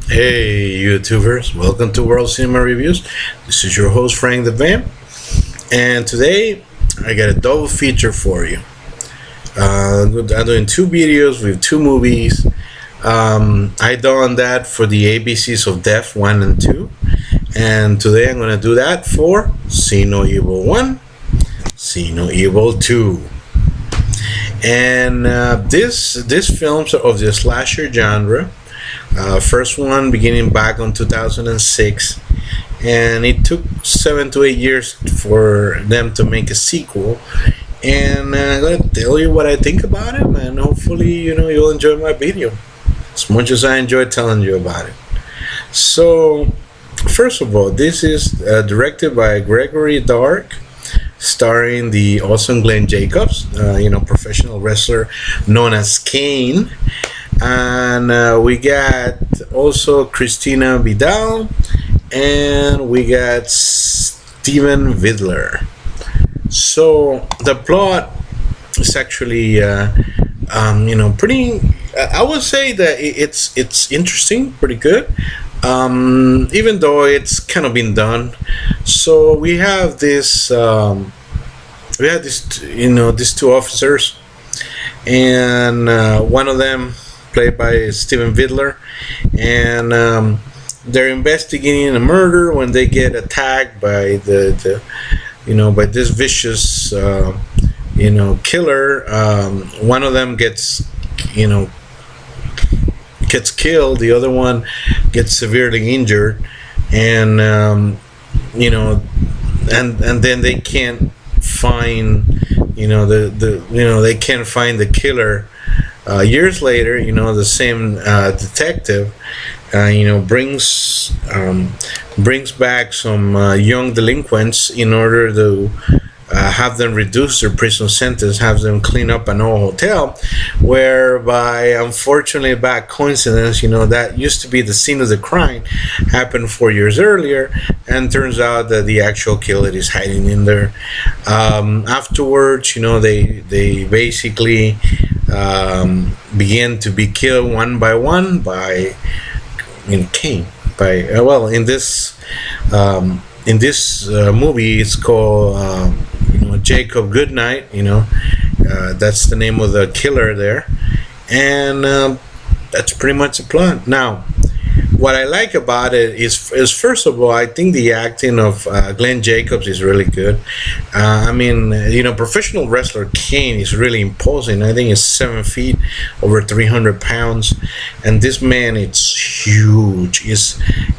Hey YouTubers, welcome to World Cinema Reviews. This is your host Frank the Vamp, and today I got a double feature for you. I'm doing two videos with two movies. I done that for the ABCs of Death 1 and 2, and today I'm going to do that for See No Evil 1, See No Evil 2. And these films are of the slasher genre. First one beginning back on 2006, and it took 7 to 8 years for them to make a sequel. And I'm gonna tell you what I think about it, and hopefully, you'll enjoy my video as much as I enjoy telling you about it. So, first of all, this is directed by Gregory Dark, starring the awesome Glenn Jacobs, professional wrestler known as Kane. And we got also Christina Vidal, and we got Steven Vidler. So the plot is actually, pretty. I would say that it's interesting, pretty good. Even though it's kind of been done. So we have this. These two officers, and one of them played by Steven Vidler, and they're investigating a murder when they get attacked by by this vicious killer. One of them gets killed, the other one gets severely injured, and and then they can't find they can't find the killer. Years later, the same detective, brings back some young delinquents in order to have them reduce their prison sentence, have them clean up an old hotel, whereby, unfortunately, by coincidence, that used to be the scene of the crime, happened 4 years earlier, and turns out that the actual killer is hiding in there. Afterwards, they basically begin to be killed one by one by Kane. In this movie, it's called Jacob Goodnight. That's the name of the killer there, and that's pretty much the plot. Now, what I like about it is first of all, I think the acting of Glenn Jacobs is really good. Professional wrestler Kane is really imposing. I think he's 7 feet, over 300 pounds, and this man, it's huge.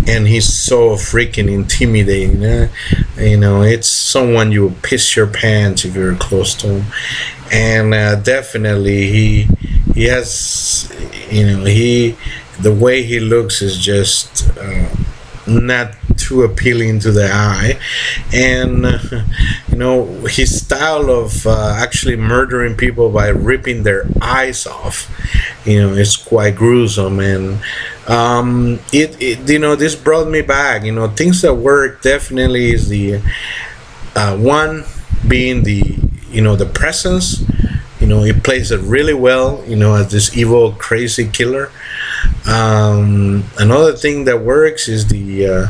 And he's so freaking intimidating. It's someone you will piss your pants if you're close to him. And definitely, he has, the way he looks is just not too appealing to the eye, and his style of actually murdering people by ripping their eyes off, it's quite gruesome. And this brought me back. Things that work definitely is the one being the presence. He plays it really well, as this evil, crazy killer. Another thing that works is the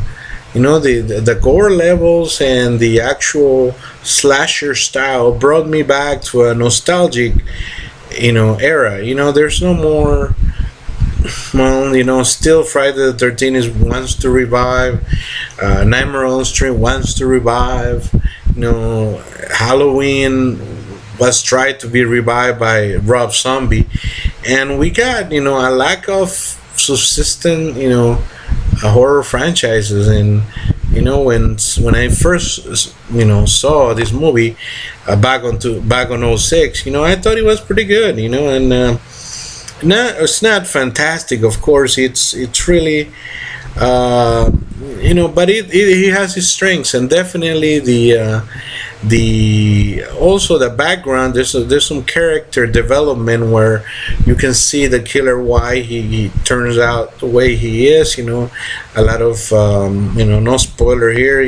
gore levels, and the actual slasher style brought me back to a nostalgic, era. There's no more. Well, still Friday the 13th wants to revive. Nightmare on Elm Street wants to revive. Halloween was tried to be revived by Rob Zombie, and we got a lack of subsistent horror franchises. And when I first saw this movie back on '06, I thought it was pretty good. And it's not fantastic, of course. It's really but he has his strengths, and definitely also the background. There's some character development where you can see the killer, why he turns out the way he is. A lot of no spoiler here.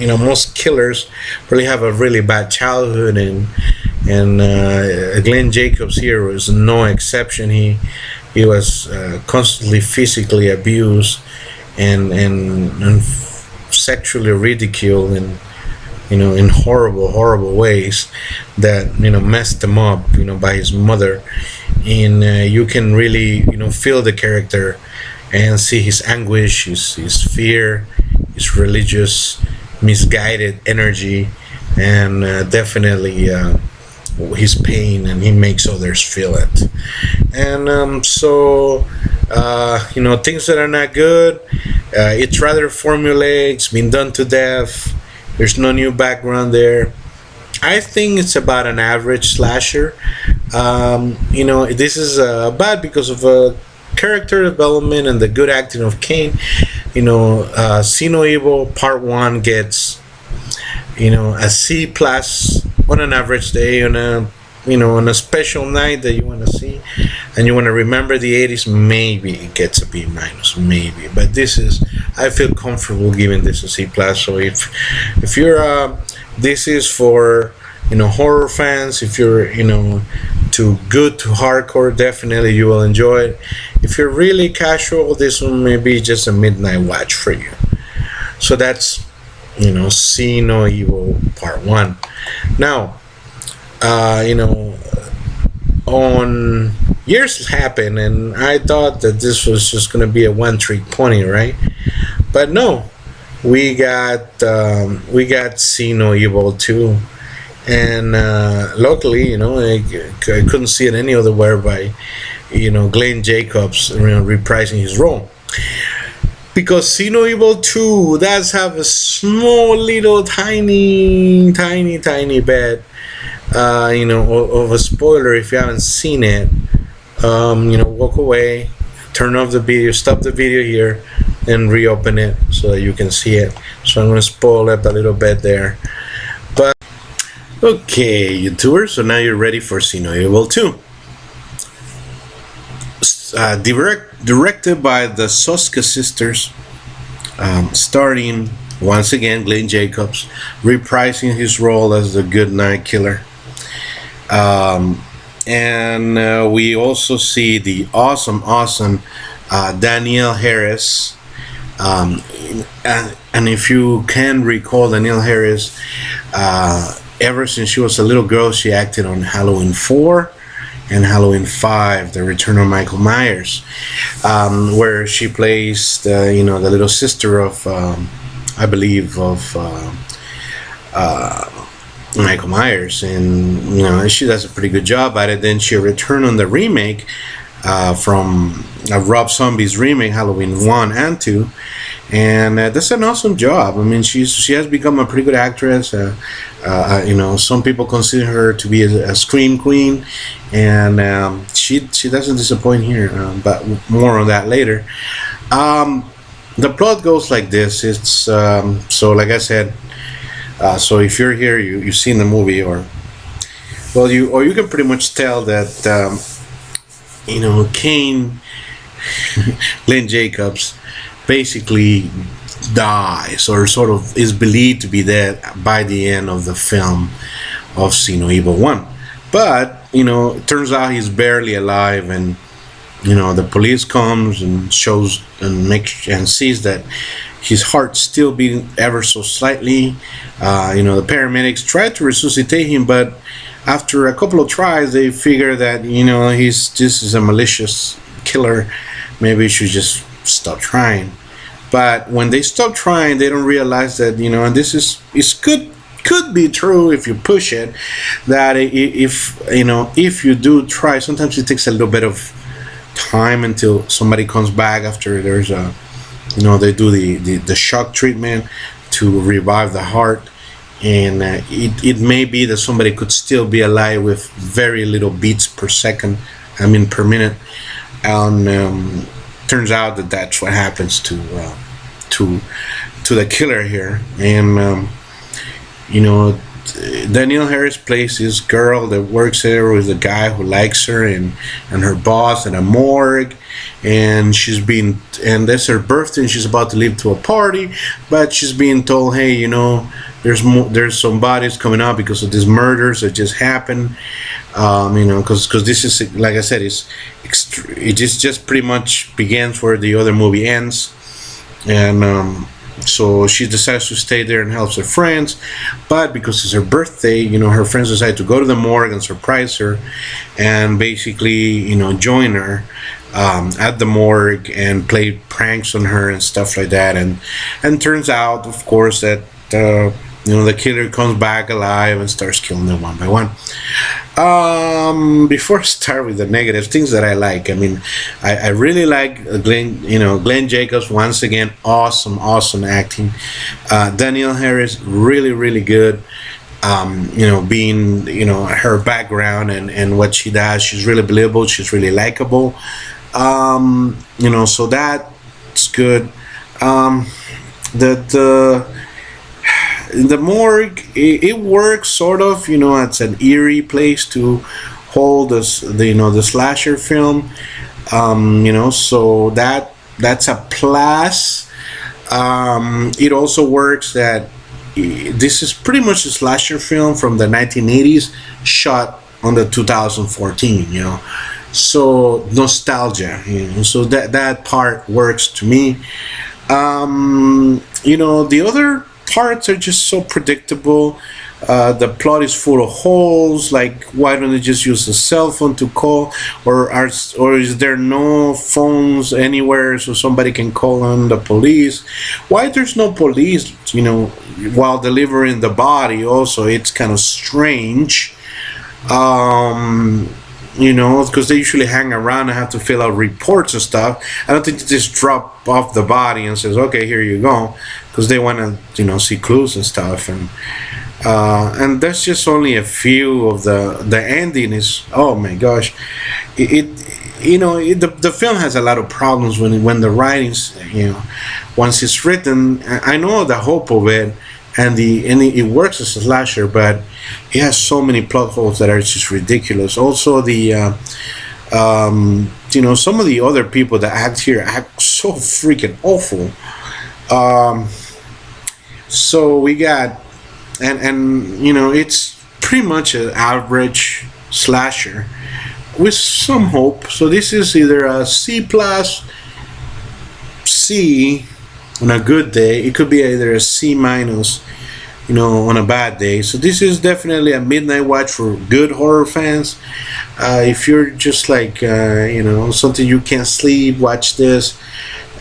Most killers really have a really bad childhood, and Glenn Jacobs here was no exception. He was constantly physically abused and sexually ridiculed, and in horrible ways that messed him up, by his mother. And you can really feel the character and see his anguish, his fear, his religious misguided energy, and definitely his pain, and he makes others feel it. And things that are not good. It's rather formulaic. It's been done to death. There's no new background there. I think it's about an average slasher. This is bad because of character development and the good acting of Kane. See No Evil Part One gets a C plus on an average day, on a special night that you want to see and you want to remember the 80s. Maybe it gets a B minus, maybe. But I feel comfortable giving this a C plus. So if you're this is for horror fans. If you're too good to hardcore, definitely you will enjoy it. If you're really casual, this one may be just a midnight watch for you. So that's See No Evil Part 1. Now, on years happen, and I thought that this was just going to be a one-trick pony, right? But no, we got See No Evil 2, and luckily, I couldn't see it any other way by Glenn Jacobs reprising his role. Because See No Evil 2 does have a small little tiny bit of a spoiler. If you haven't seen it, walk away, turn off the video, stop the video here, and reopen it so that you can see it. So I'm going to spoil it a little bit there. But okay, YouTubers, so now you're ready for See No Evil 2. Directed by the Soska sisters, starring once again Glenn Jacobs, reprising his role as the Good Night Killer. And we also see the awesome Danielle Harris. And if you can recall, Danielle Harris, ever since she was a little girl, she acted on Halloween 4 and Halloween 5, The Return of Michael Myers, where she plays the little sister of I believe of Michael Myers, and she does a pretty good job at it. Then she returned on the remake from Rob Zombie's remake, Halloween 1 and 2, and that's an awesome job. I mean, she has become a pretty good actress. Some people consider her to be a scream queen, and she doesn't disappoint here. But more on that later. The plot goes like this. It's so like I said. So if you're here, you've seen the movie, or you can pretty much tell that Kane, Glenn Jacobs, basically dies, or sort of is believed to be dead by the end of the film of See No Evil 1. But it turns out he's barely alive, and the police comes and shows and sees that his heart still beating ever so slightly. The paramedics try to resuscitate him, but after a couple of tries, they figure that this is a malicious killer. Maybe he should just stop trying. But when they stop trying, they don't realize that and this could be true if you push it. That if you do try, sometimes it takes a little bit of time until somebody comes back after there's a they do the shock treatment to revive the heart, and it may be that somebody could still be alive with very little beats per second, per minute, and turns out that that's what happens to the killer here. And Danielle Harris plays this girl that works there with a guy who likes her, and her boss at a morgue, and and that's her birthday, and she's about to leave to a party, but she's being told, hey, there's some bodies coming out because of these murders that just happened. Because this is, like I said, it just pretty much begins where the other movie ends, and so she decides to stay there and helps her friends, but because it's her birthday, her friends decide to go to the morgue and surprise her, and basically, join her at the morgue and play pranks on her and stuff like that, and turns out, of course, that the killer comes back alive and starts killing them one by one. Before I start with the negative things that I like, I really like Glenn Jacobs. Once again, awesome acting. Danielle Harris, really good. Being her background and what she does, she's really believable. She's really likable. So that's good. The morgue, it works sort of. It's an eerie place to hold the slasher film. So that's a plus. It also works that this is pretty much a slasher film from the 1980s, shot on the 2014. So nostalgia. So that part works to me. The other parts are just so predictable. The plot is full of holes. Like, why don't they just use a cell phone to call, or is there no phones anywhere so somebody can call on the police? Why there's no police? While delivering the body. Also, it's kind of strange. Because they usually hang around and have to fill out reports and stuff. I don't think they just drop off the body and says, okay, here you go, because they want to, see clues and stuff. And that's just only a few of the ending is, oh my gosh, the film has a lot of problems when the writings, once it's written. I know the hope of it, and it works as a slasher, but it has so many plot holes that are just ridiculous. Also, some of the other people that act here act so freaking awful. So we got, and it's pretty much an average slasher with some hope. So this is either a C+, C on a good day. It could be either a C-, on a bad day. So this is definitely a midnight watch for good horror fans. If you're just like, something you can't sleep, watch this.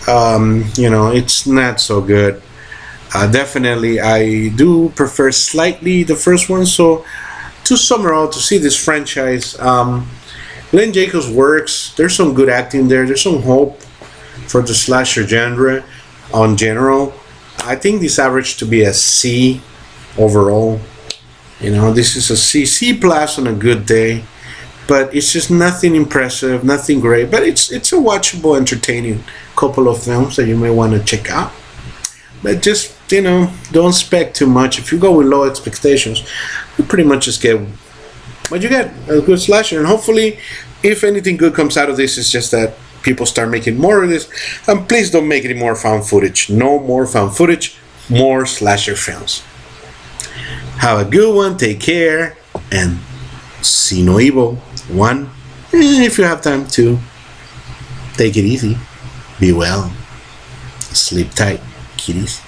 It's not so good. Definitely, I do prefer slightly the first one. So to sum it all, to see this franchise, Glenn Jacobs works. There's some good acting there. There's some hope for the slasher genre on general. I think this average to be a C overall. This is a C plus on a good day, but it's just nothing impressive, nothing great. But it's a watchable, entertaining couple of films that you may want to check out. But just don't expect too much. If you go with low expectations, you pretty much just get what you get, a good slasher. And hopefully, if anything good comes out of this, it's just that people start making more of this. And please don't make any more found footage. No more found footage. More slasher films. Have a good one. Take care. And see no evil. One, if you have time to, take it easy. Be well. Sleep tight, kiddies.